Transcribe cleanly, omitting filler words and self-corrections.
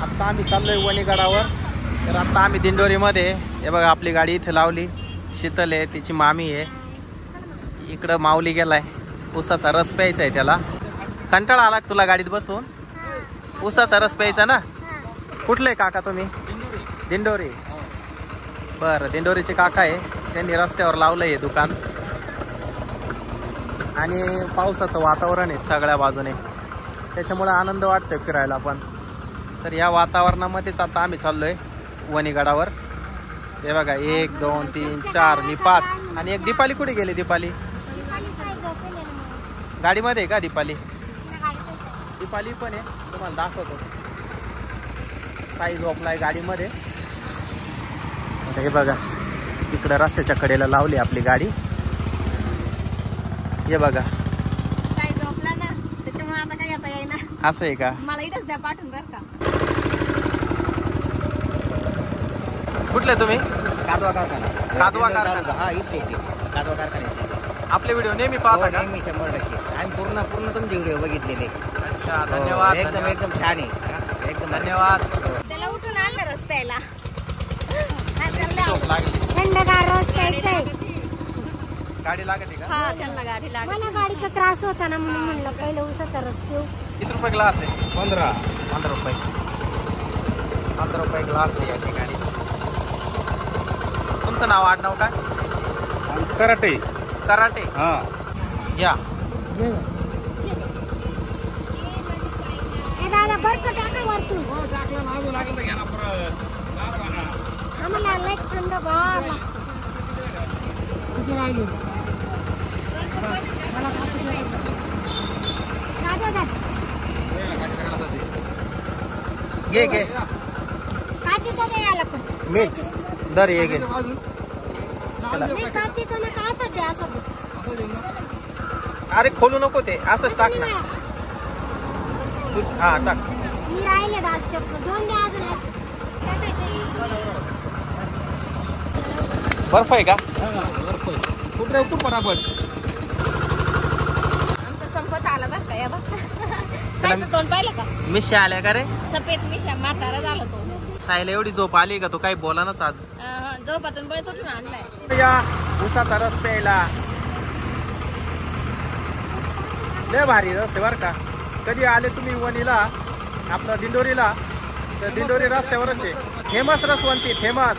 आता आम्ही चाललोय वणीगडावर. तर आता आम्ही दिंडोरीमध्ये. हे बघा आपली गाडी इथे लावली. शीतल आहे, तिची मामी आहे. इकडं माऊली गेलाय. ऊसाचा रस प्यायचा आहे त्याला. कंटाळा आला तुला गाडीत बसून? ऊसाचा रस प्यायचा ना. कुठले काका तुम्ही? दिंडोरी. बरं, दिंडोरीचे काका आहे. त्यांनी रस्त्यावर लावलंय दुकान. आणि पावसाचं वातावरण आहे सगळ्या बाजूने, त्याच्यामुळे आनंद वाटतोय फिरायला पण. तर या वातावरणामध्येच आता आम्ही चाललोय वणीगडावर. हे बघा 1 2 3 4 मी 5. आणि एक दीपाली कुठे गेली? दीपाली गाडीमध्ये आहे का? दीपाली पण आहे, तुम्हाला दाखवतो. साई झोपलाय गाडीमध्ये. हे बघा इकडं रस्त्याच्या कडेला लावली आपली गाडी. हे बघा असं आहे का? मला इथंच द्या पाठवून बरं का. कुठले तुम्ही? कादवा कारखाना. कादवा कारखाना. हा इथे कादवा कारखाना. आपले व्हिडिओ नेहमी पाहता का? नेहमी 100%. आम्ही पूर्ण तुमचे व्हिडिओ बघितलेले. अच्छा, धन्यवाद. एकदम छान आहे. एकदम धन्यवाद. त्याला उठून आणलं रस प्यायला. थंडगार रस प्यायचा. गाडी लागते का? हा, त्यांना गाडी लागते. मला गाडीचा त्रास होता ना, म्हणून म्हणलं पहिलं ऊसाचा रस पिऊ. किती रुपये ग्लास आहे? 15 रुपये. 15 रुपये ग्लास आहे या ठिकाणी. तुमचं नाव आडनाव काय? कराटे. कराटे. हा या. दादा बर्फ टाका वरतून. आम्हाला लय थंड गार किती राहिली? घे घे. काचीचा दे याला पण. मीठ दर ये घे. नाही काचीचा ना का असं द्या असं. अरे खोलू नको ते, असंच टाक ना. हा टाक. मी राहिले दादा चप्पल 2 द्या अजून. बर्फ आहे का? कुठे बराबर. आमचं संपत आला बरं का. या बघ साईचं तोंड पाहिलं का? मिश्या आल्या का रे? सफेद मिशा म्हातारा झाला तो. सायला एवढी झोप आली का? तो काही बोलानच आज. झोपातून बळच उठून आणलाय. या ऊसाचा रस प्यायला. लय भारी रस आहे बर का. कधी आले तुम्ही वणीला, आपलं दिंडोरीला, तर दिंडोरी रस्त्यावरच आहे. फेमस रसवंती, फेमस.